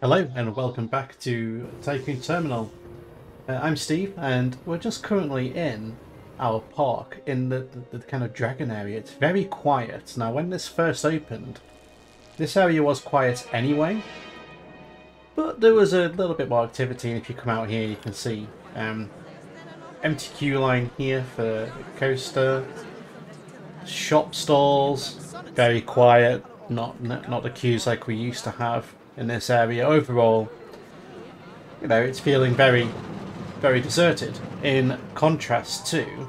Hello and welcome back to Tycoon Terminal. I'm Steve and we're just currently in our park in the kind of dragon area. It's very quiet. Now when this first opened, this area was quiet anyway, but there was a little bit more activity, and if you come out here you can see empty queue line here for coaster, shop stalls, very quiet, not the queues like we used to have in this area. Overall, it's feeling very deserted, in contrast to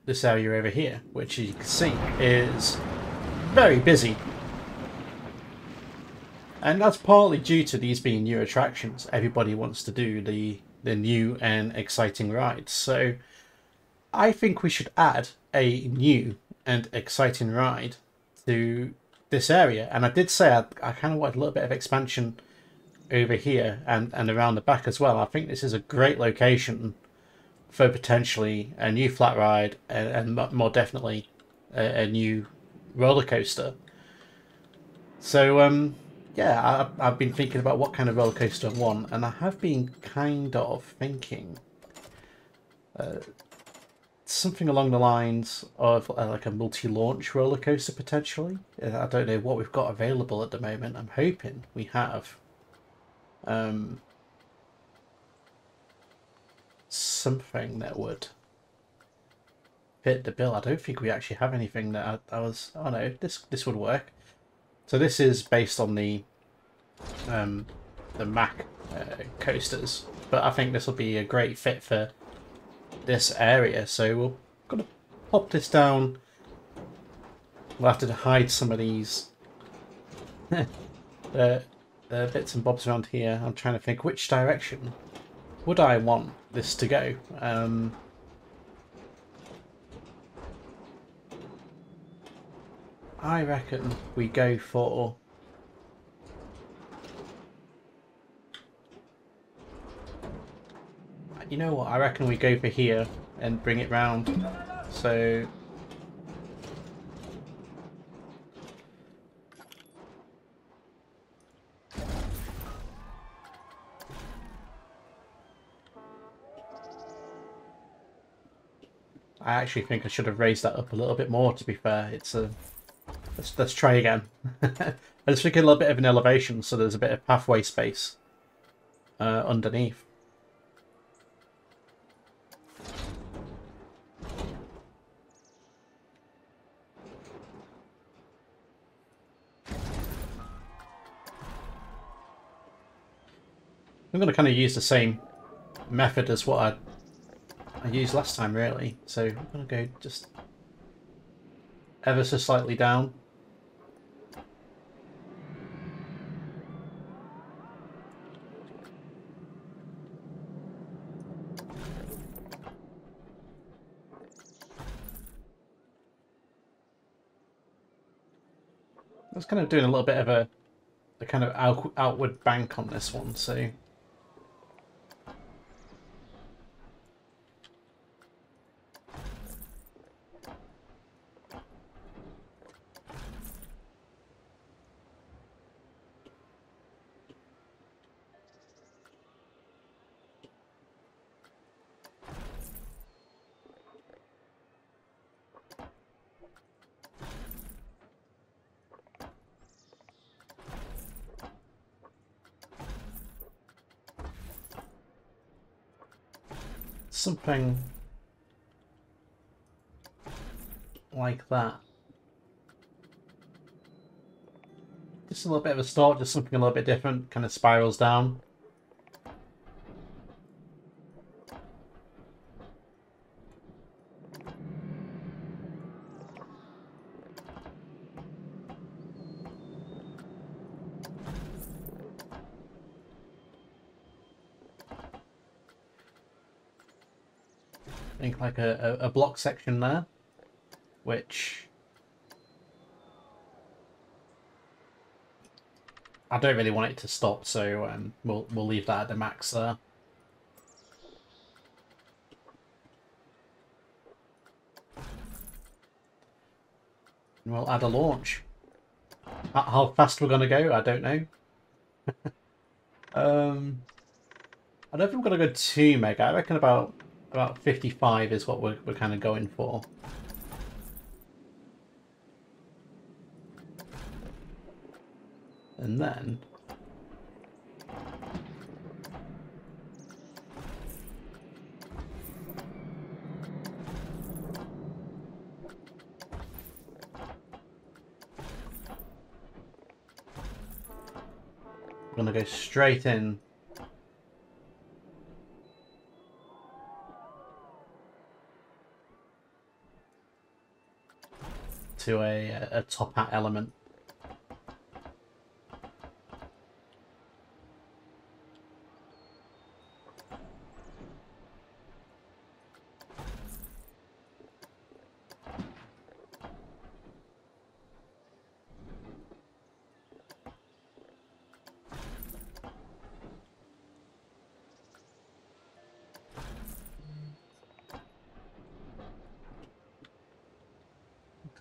this area over here, which you can see is very busy. And that's partly due to these being new attractions. Everybody wants to do the new and exciting rides. So I think we should add a new and exciting ride to this area. And I did say I kind of wanted a little bit of expansion over here and around the back as well. I think this is a great location for potentially a new flat ride and more definitely a new roller coaster. So yeah, I've been thinking about what kind of roller coaster I want, and I have been kind of thinking something along the lines of like a multi-launch roller coaster potentially. I don't know what we've got available at the moment. I'm hoping we have something that would fit the bill. I don't think we actually have anything that I was. Oh no, this would work. So this is based on the Mack coasters, but I think this will be a great fit for this area. So we're gonna pop this down. We'll have to hide some of these bits and bobs around here. I'm trying to think which direction would I want this to go. I reckon we go for you know what, I reckon we go for here and bring it round. So I actually think I should have raised that up a little bit more, to be fair. It's a let's try again. I just think a little bit of an elevation so there's a bit of pathway space underneath. I'm going to kind of use the same method as what I used last time, really. So I'm going to go just ever so slightly down. I was kind of doing a little bit of a kind of outward bank on this one, so something like that. Just a little bit of a start, just something a little bit different, kind of spirals down. I think like a block section there, which I don't really want it to stop, so we'll leave that at the max there. And we'll add a launch. How fast we're gonna go, I don't know. I don't think we're gonna go too mega. I reckon about 55 is what we're kind of going for. And then we're gonna go straight in to a top hat element.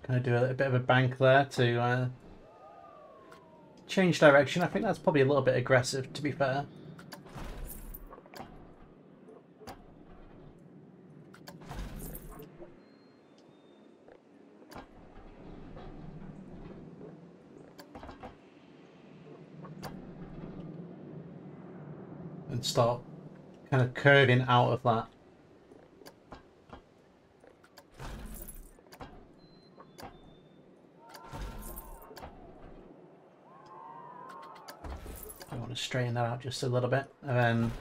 Kind of do a bit of a bank there to change direction. I think that's probably a little bit aggressive, to be fair. And start kind of curving out of that. I want to straighten that out just a little bit, and then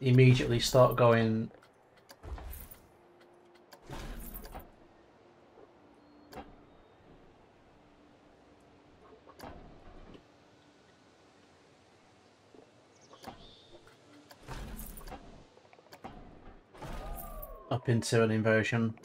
immediately start going up into an inversion.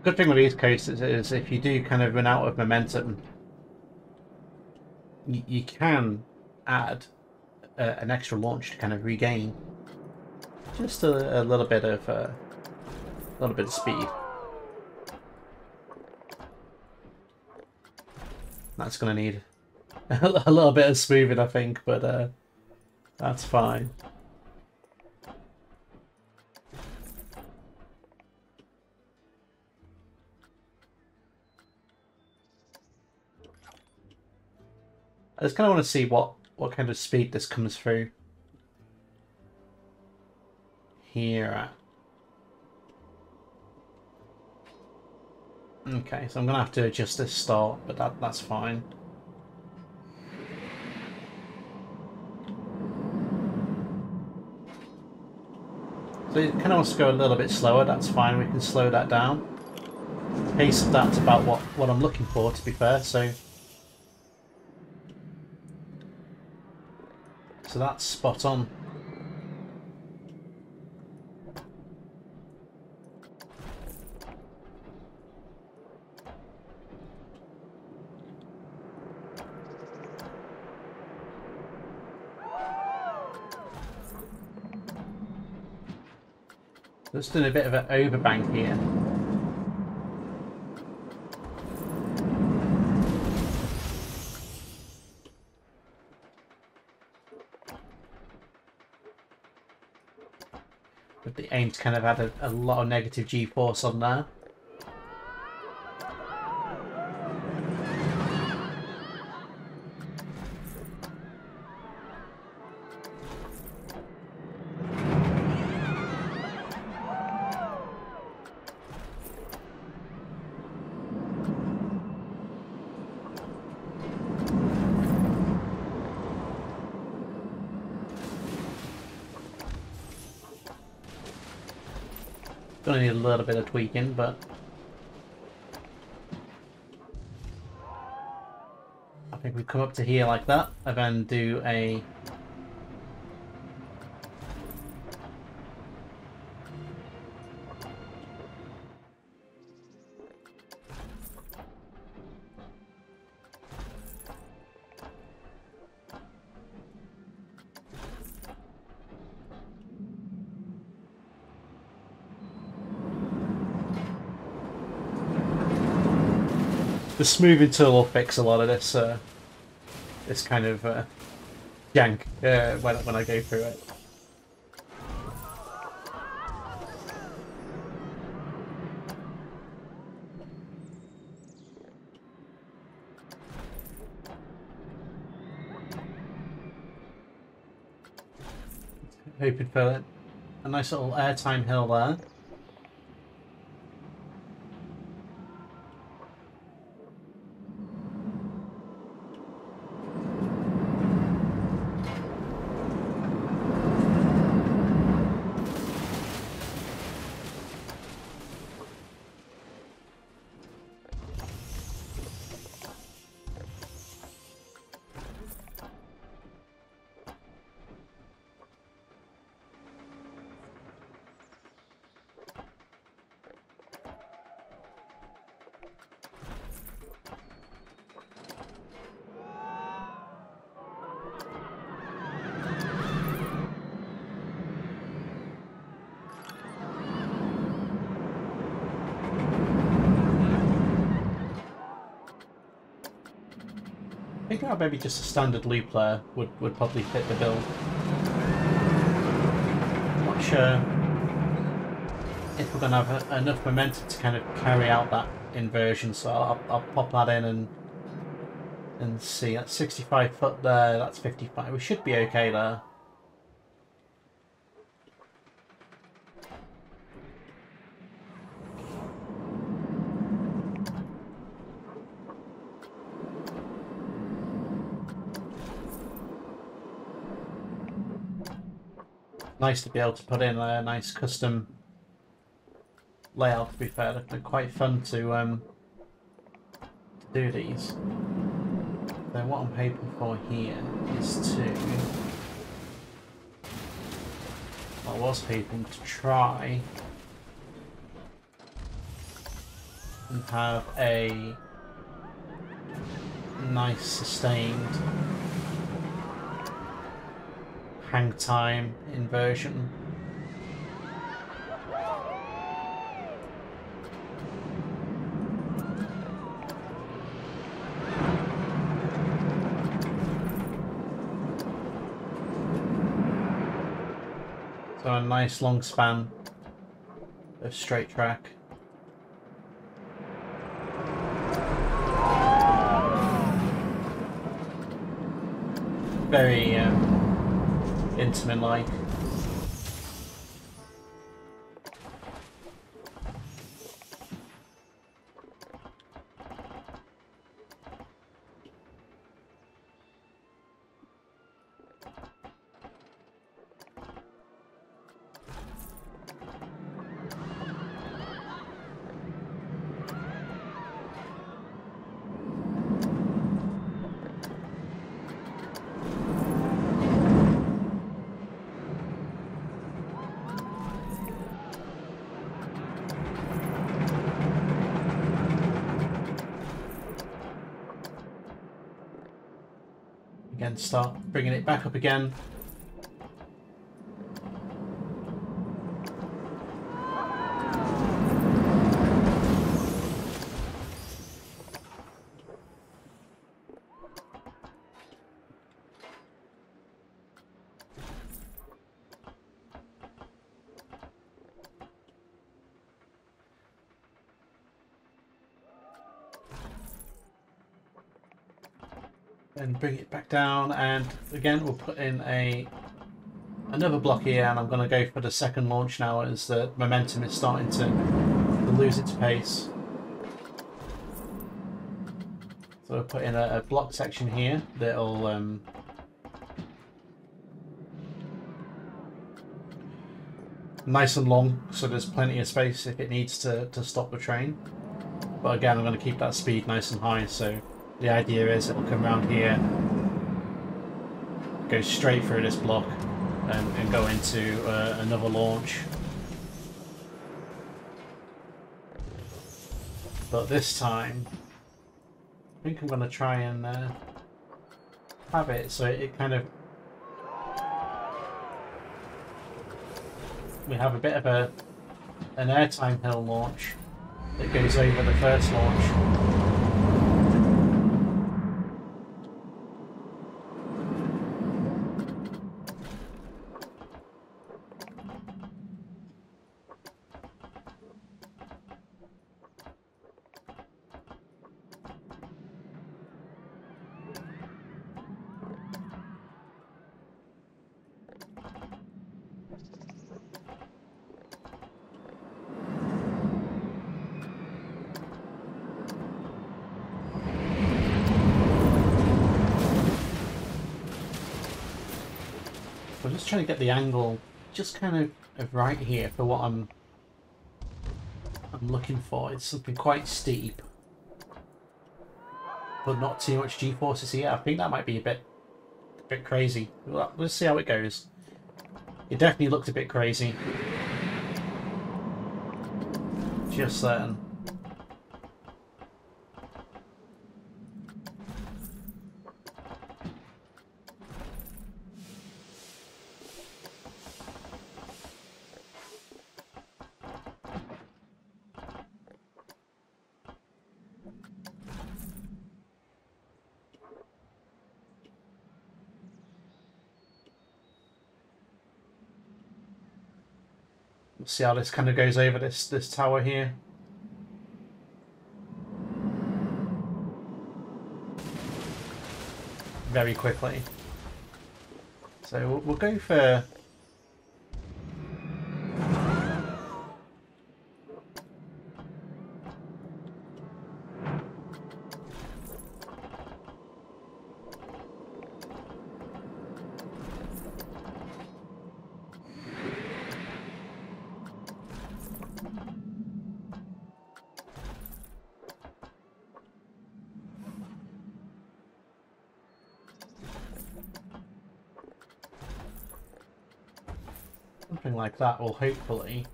Good thing with these coasters is if you do kind of run out of momentum, you can add an extra launch to kind of regain just a little bit of speed. That's going to need a little bit of smoothing, I think, but that's fine. I just kind of want to see what kind of speed this comes through here at. Okay, so I'm going to have to adjust this start, but that's fine. So it kind of wants to go a little bit slower, that's fine, we can slow that down. The pace of that's about what I'm looking for, to be fair, so that's spot on. Just doing a bit of an overbank here. But the aim's kind of had a lot of negative G-force on there. Gonna need a little bit of tweaking, but I think we come up to here like that, and then do a the smoothing tool will fix a lot of this this kind of jank when I go through it. Hoping for a nice little airtime hill there. I think maybe just a standard loop layer would probably fit the bill. Not sure if we're going to have enough momentum to kind of carry out that inversion, so I'll pop that in and see. That's 65 foot there, that's 55. We should be okay there. Nice to be able to put in a nice custom layout, to be fair. They're quite fun to do these. So what I'm hoping for here is to... I was hoping to try and have a nice sustained hang time inversion. So a nice long span of straight track. Very Intamin-like. Again, start bringing it back up again. And bring it back down, and again we'll put in another block here, and I'm going to go for the second launch now as the momentum is starting to lose its pace. So we'll put in a block section here that'll nice and long, so there's plenty of space if it needs to stop the train. But again, I'm going to keep that speed nice and high, so the idea is it'll come around here, go straight through this block, and go into another launch. But this time, I think I'm going to try and have it so it kind of... We have a bit of an airtime hill launch that goes over the first launch. just trying to get the angle just kind of right here for what I'm looking for. It's something quite steep, but not too much G-forces here. I think that might be a bit crazy. Let's see how it goes. It definitely looked a bit crazy. Just certain. Let's see how this kind of goes over this tower here. Very quickly. So we'll go for... something like that will hopefully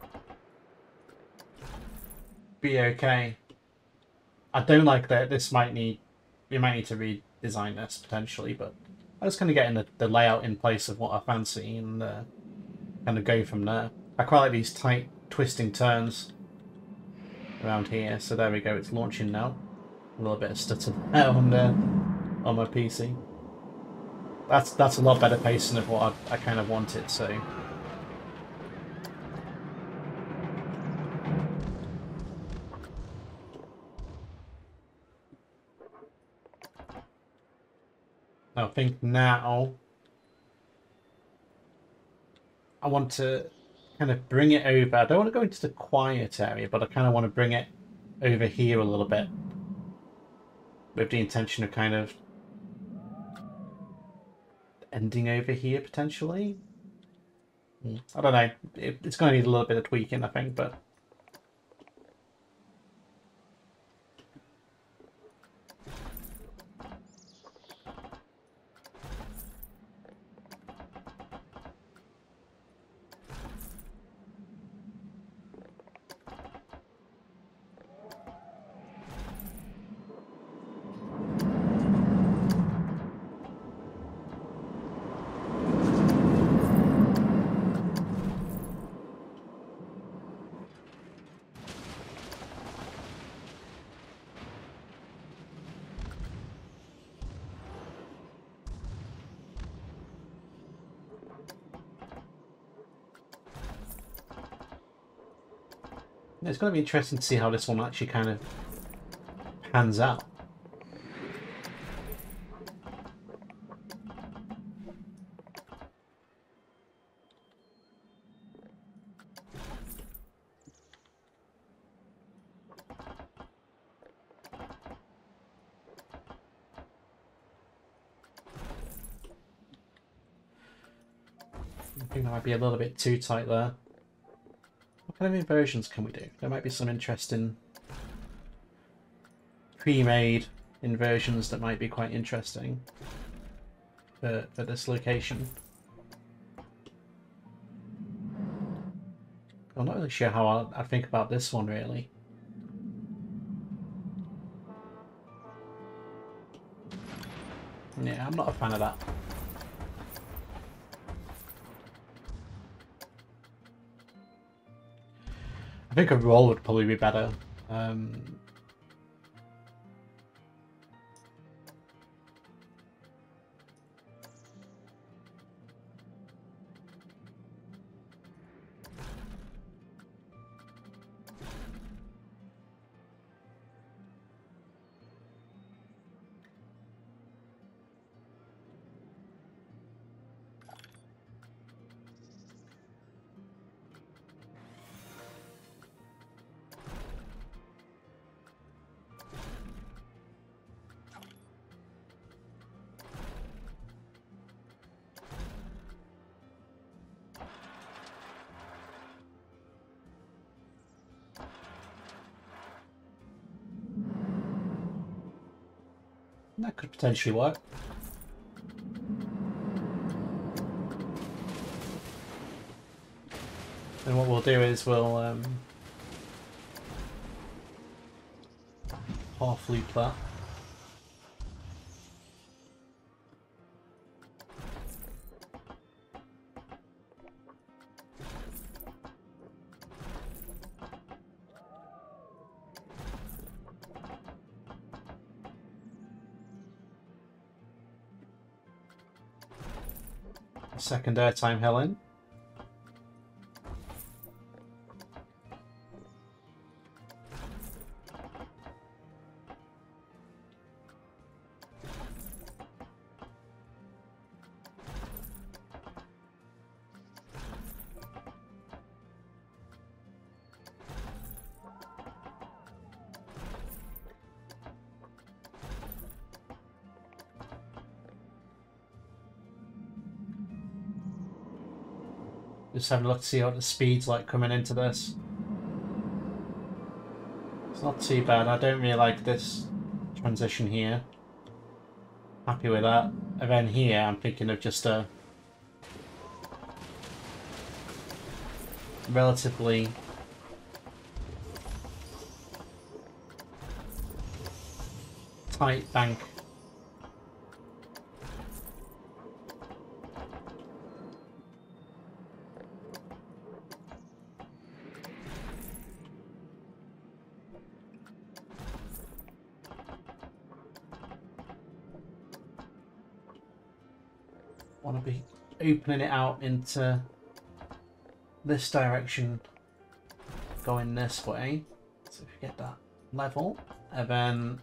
be okay. I don't like that. This might need... We might need to redesign this potentially, but I'm just kind of getting the layout in place of what I fancy and kind of go from there. I quite like these tight twisting turns around here. So there we go. It's launching now. A little bit of stutter there on my PC. That's a lot better pacing of what I kind of wanted. So. I think now I want to kind of bring it over. I don't want to go into the quiet area, but I kind of want to bring it over here a little bit with the intention of kind of ending over here potentially. I don't know. It's going to need a little bit of tweaking, I think, but... It's going to be interesting to see how this one actually kind of pans out. I think that might be a little bit too tight there. What kind of inversions can we do? There might be some interesting pre-made inversions that might be quite interesting for this location. I'm not really sure how I think about this one really. Yeah, I'm not a fan of that. I think a roll would probably be better. That could potentially work. And what we'll do is we'll half loop that. Second airtime hill in. Just having a look to see what the speed's like coming into this. It's not too bad. I don't really like this transition here. Happy with that. And then here I'm thinking of just a relatively tight bank. Want to be opening it out into this direction, going this way. So if you get that level, and then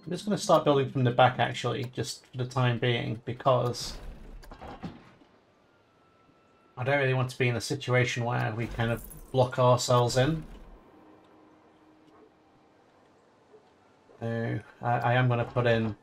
I'm just going to start building from the back actually, just for the time being, because I don't really want to be in a situation where we kind of block ourselves in. So I am going to put in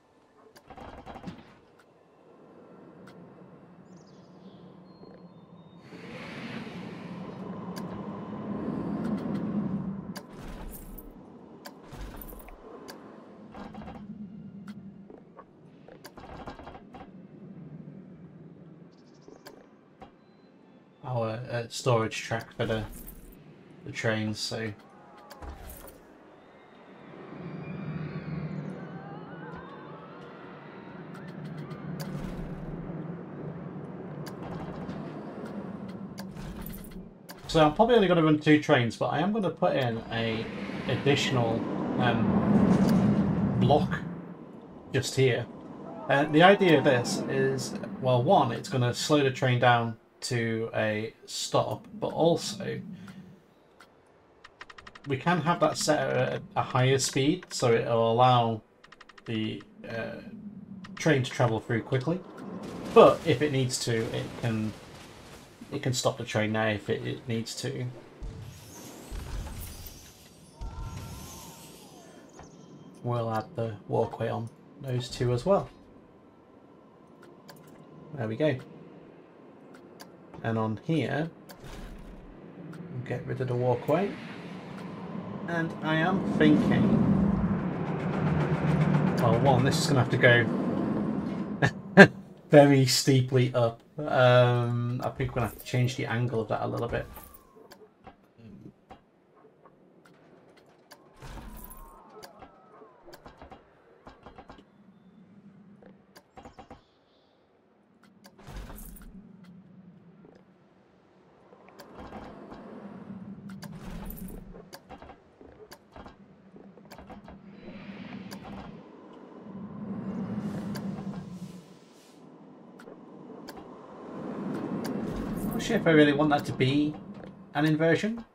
our storage track for the trains, so I'm probably only going to run 2 trains, but I am going to put in a additional block just here. The idea of this is, well, one, it's going to slow the train down to a stop, but also we can have that set at a higher speed, so it'll allow the train to travel through quickly. But if it needs to, it can stop the train now if it needs to. We'll add the walkway on those 2 as well. There we go. And on here, we'll get rid of the walkway. And I am thinking, well, one, this is going to have to go very steeply up. I think we're going to have to change the angle of that a little bit. sure if I really want that to be an inversion,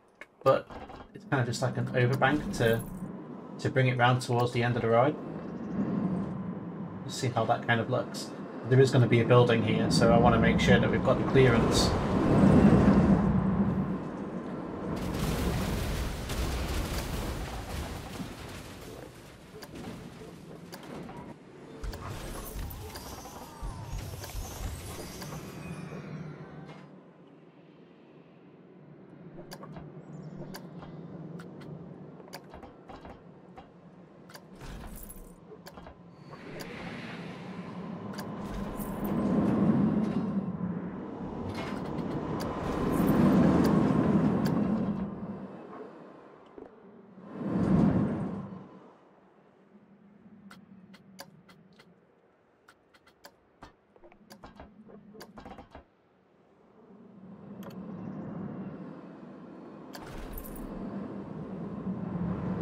but it's kind of just like an overbank to bring it round towards the end of the ride. Let's see how that kind of looks. There is going to be a building here, so I want to make sure that we've got the clearance.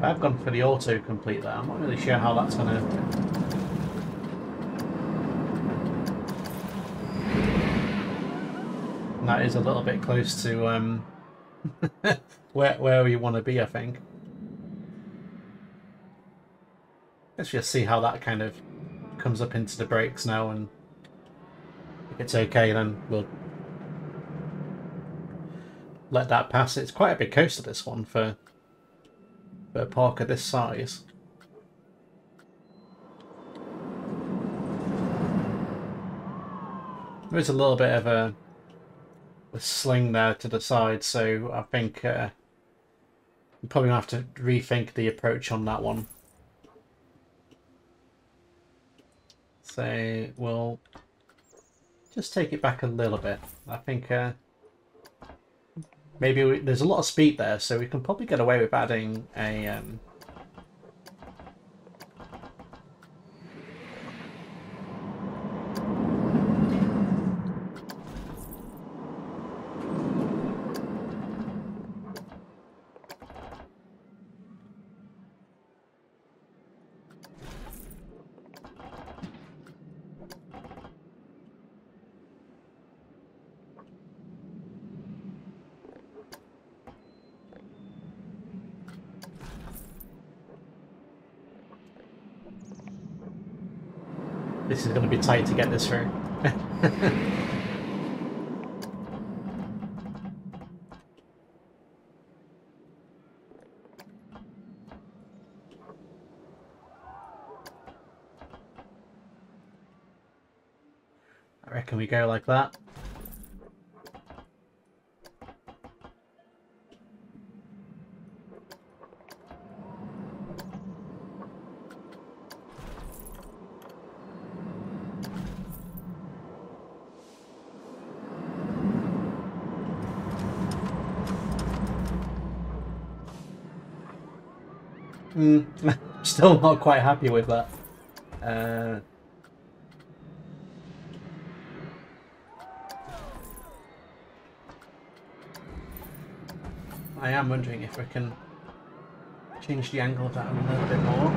I've gone for the auto-complete there. I'm not really sure how that's going to... That is a little bit close to where we want to be, I think. Let's just see how that kind of comes up into the brakes now, and if it's okay, then we'll let that pass. It's quite a big coaster, this one, for a park of this size. There is a little bit of a sling there to the side, so I think we're probably going to have to rethink the approach on that one. So we'll just take it back a little bit. I think maybe there's a lot of speed there, so we can probably get away with adding a... This is going to be tight to get this through. I reckon we go like that. Still not quite happy with that. I am wondering if we can change the angle of that a little bit more.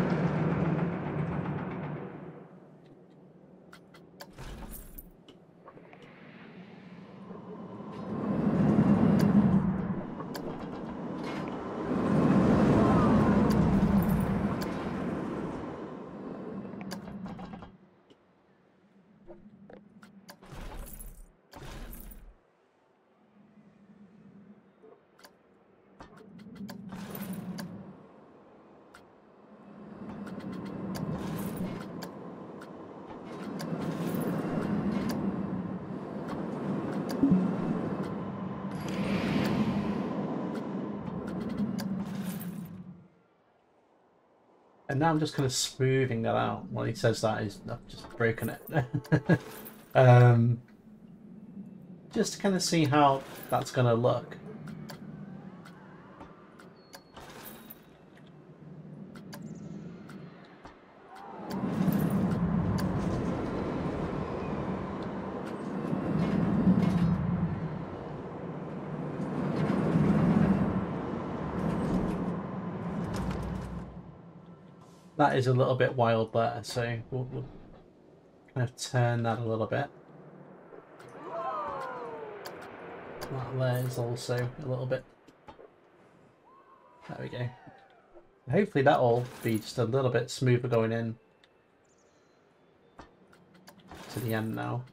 And now I'm just kind of smoothing that out. Well, he says that I've just broken it. Just to kind of see how that's going to look. That is a little bit wild there, so we'll kind of turn that a little bit. That there is also a little bit. There we go. Hopefully that'll be just a little bit smoother going in to the end now.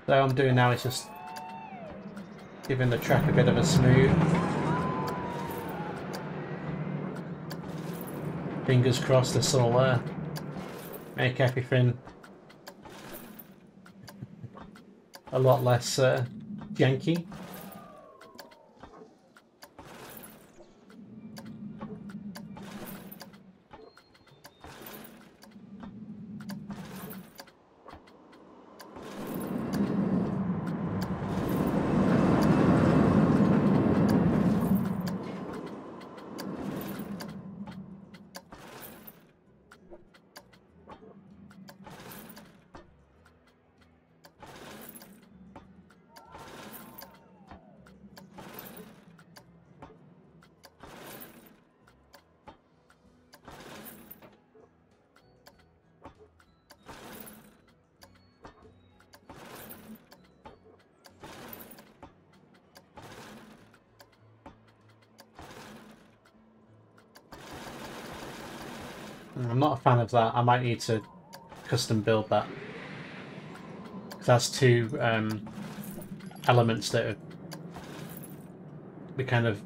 So what I'm doing now is just giving the track a bit of a smooth. Fingers crossed this will make everything a lot less janky. I'm not a fan of that. I might need to custom build that. Because that's two elements that we kind of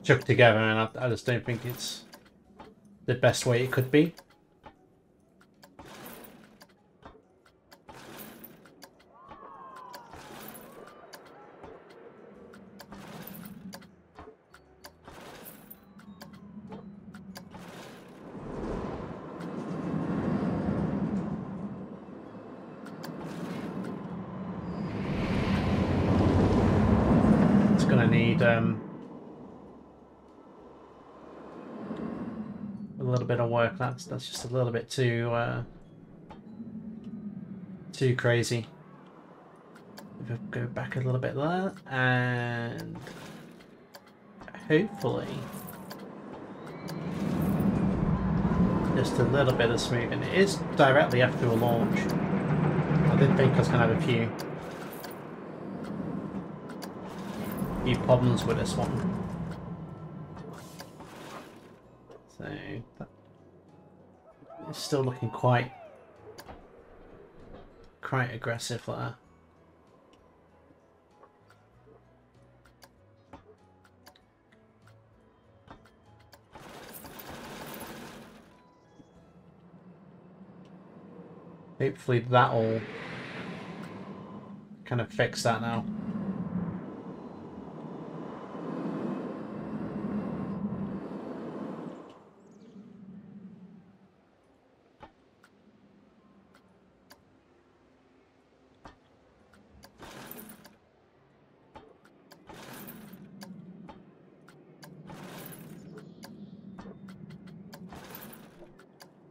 chucked together, and I just don't think it's the best way it could be. Need a little bit of work. That's just a little bit too crazy. If we go back a little bit there, and hopefully just a little bit of smoothing. It is directly after a launch. I did think I was gonna have a few problems with this one. So it's still looking quite aggressive there. Hopefully that'll kind of fix that now.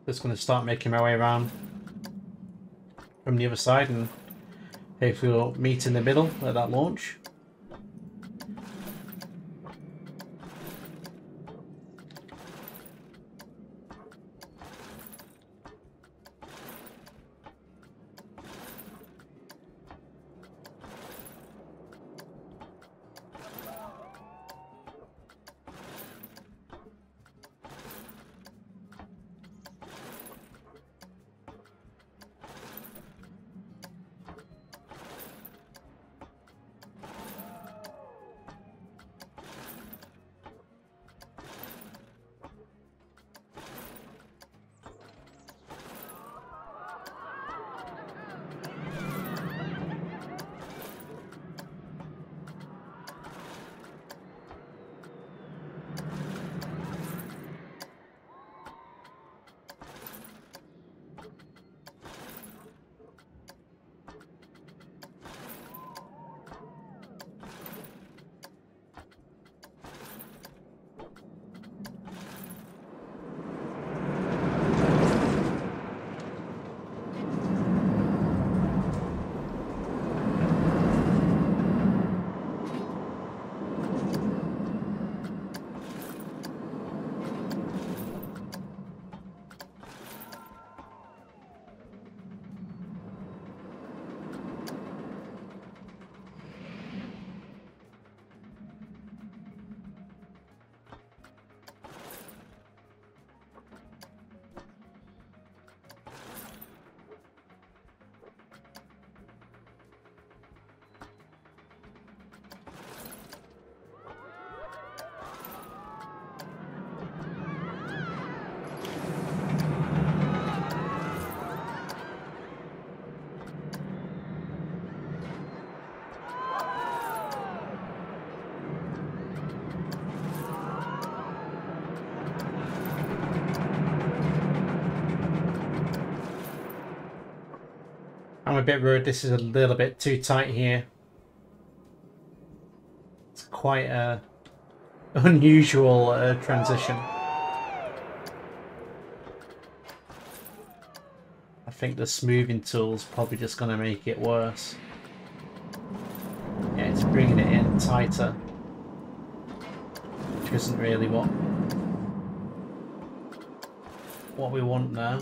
Just going to start making my way around from the other side, and hopefully we'll meet in the middle at that launch. a bit rude. This is a little bit too tight here. It's quite a unusual transition. I think the smoothing tool's probably just going to make it worse. Yeah, it's bringing it in tighter, which isn't really what we want now.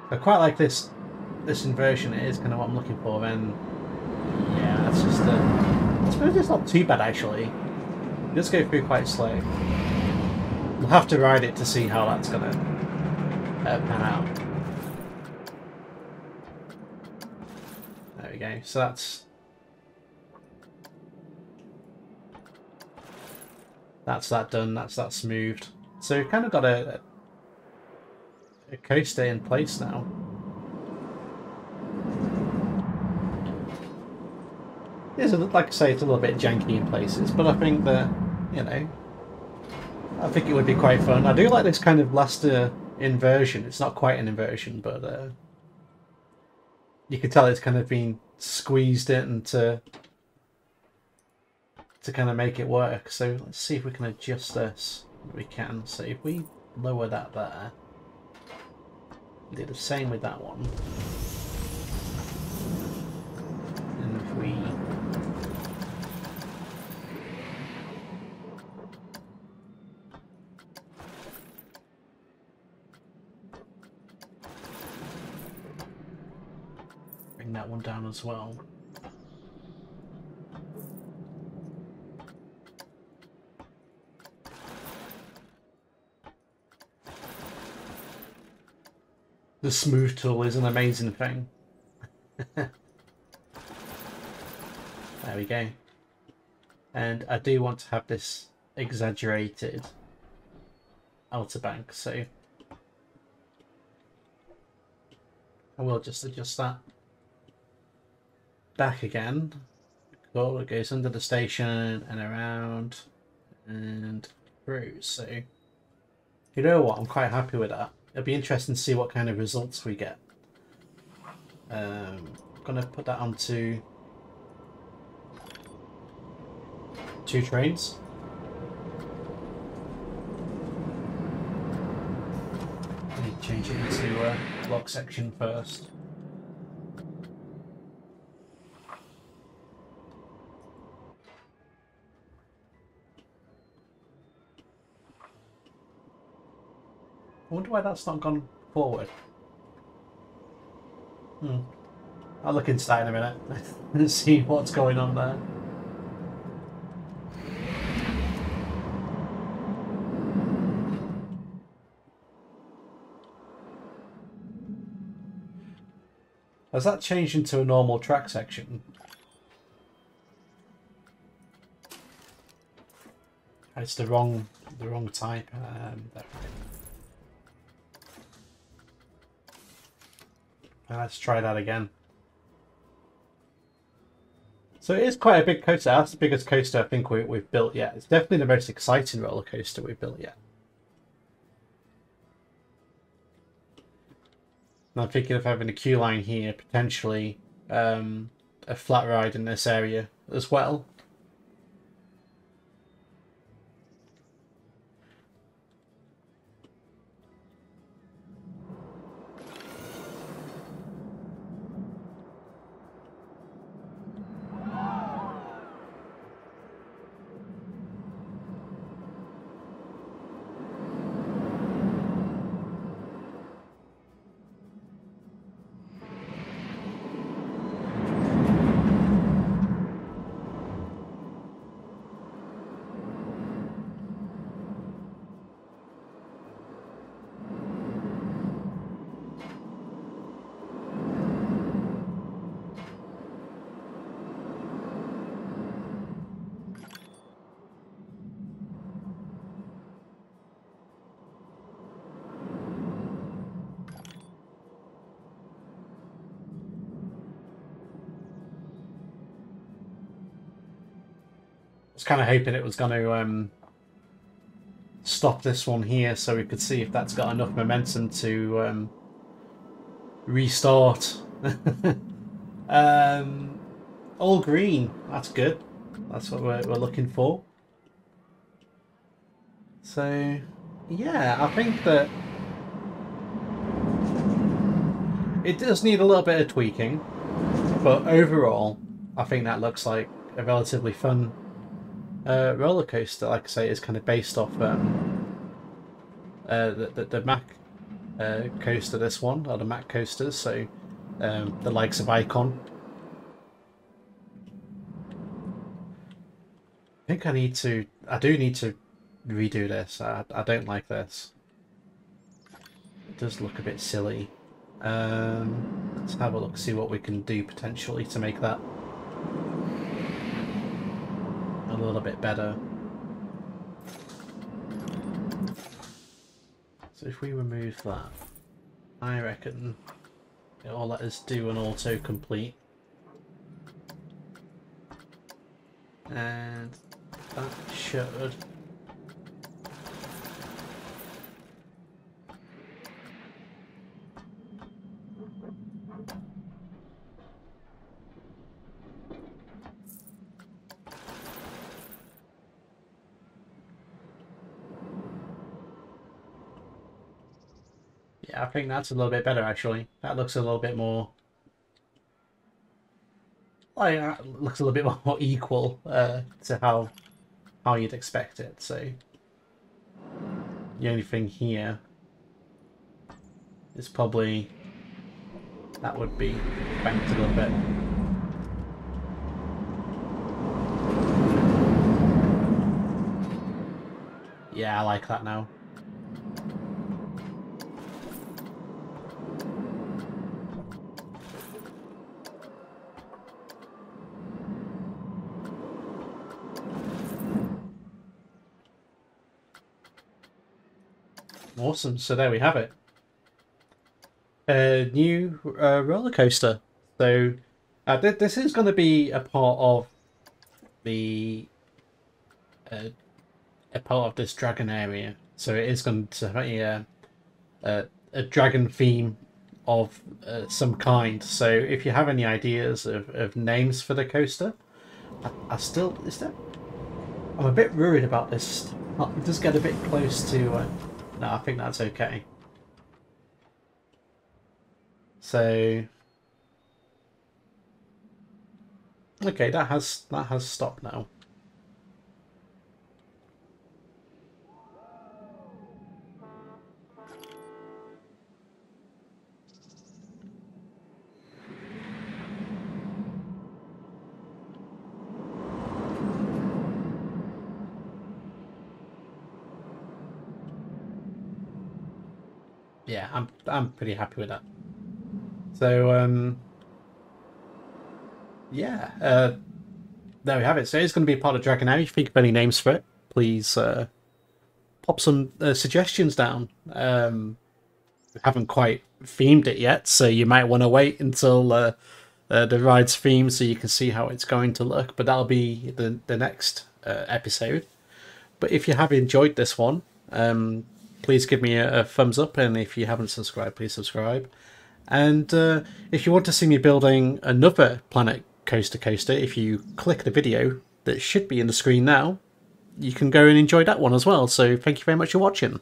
I quite like this inversion. It is kind of what I'm looking for. Then yeah, that's just I suppose it's not too bad actually. It does go through quite slow. We'll have to ride it to see how that's gonna pan out. There we go. So that's that done. That's that smoothed. So we've kind of got a coaster in place now. It's like I say, it's a little bit janky in places, but I think that, you know, I think it would be quite fun. I do like this kind of last inversion. It's not quite an inversion, but you can tell it's kind of been squeezed in to kind of make it work. So let's see if we can adjust this. We can. So if we lower that there, do the same with that one, and if we bring that one down as well. The smooth tool is an amazing thing. There we go. And I do want to have this exaggerated outer bank, so I will just adjust that back again. Cool, it goes under the station and around and through. So you know what, I'm quite happy with that. It'll be interesting to see what kind of results we get. I'm gonna put that onto 2 trains. I need to change it into a block section first. I wonder why that's not gone forward. I'll look into that in a minute and see what's going on there. Has that changed into a normal track section? It's the wrong type. Let's try that again. So it is quite a big coaster. That's the biggest coaster I think we've built yet. It's definitely the most exciting roller coaster we've built yet. And I'm thinking of having a queue line here, potentially a flat ride in this area as well. was kind of hoping it was going to stop this one here so we could see if that's got enough momentum to restart. All green, that's good. That's what we're looking for. So, yeah, I think that it does need a little bit of tweaking, but overall, I think that looks like a relatively fun roller coaster. Like I say, it's kind of based off the Mack coaster, this one, or the Mack coasters, so the likes of Icon. I think I do need to redo this. I don't like this. It does look a bit silly. Let's have a look, see what we can do potentially to make that a little bit better. So if we remove that, I reckon it'll let us do an auto-complete. And that should... Yeah, I think that's a little bit better actually. That looks a little bit more... Like, looks a little bit more equal to how you'd expect it. So the only thing here is probably that would be banked a little bit. Yeah, I like that now. Awesome, so there we have it. A new roller coaster. So this is going to be a part of the a part of this dragon area. So it is going to be a dragon theme of some kind. So if you have any ideas of names for the coaster, I still I'm a bit worried about this. It does get a bit close to. No, I think that's okay. So, okay, that has stopped now. Yeah, I'm pretty happy with that. So yeah, there we have it. So it's going to be part of Dragon Area. If you think of any names for it, please pop some suggestions down. We haven't quite themed it yet, so you might want to wait until the ride's theme so you can see how it's going to look. But that'll be the next episode. But if you have enjoyed this one, please give me a thumbs up, and if you haven't subscribed, please subscribe. And if you want to see me building another Planet Coaster coaster, if you click the video that should be in the screen now, you can go and enjoy that one as well. So thank you very much for watching.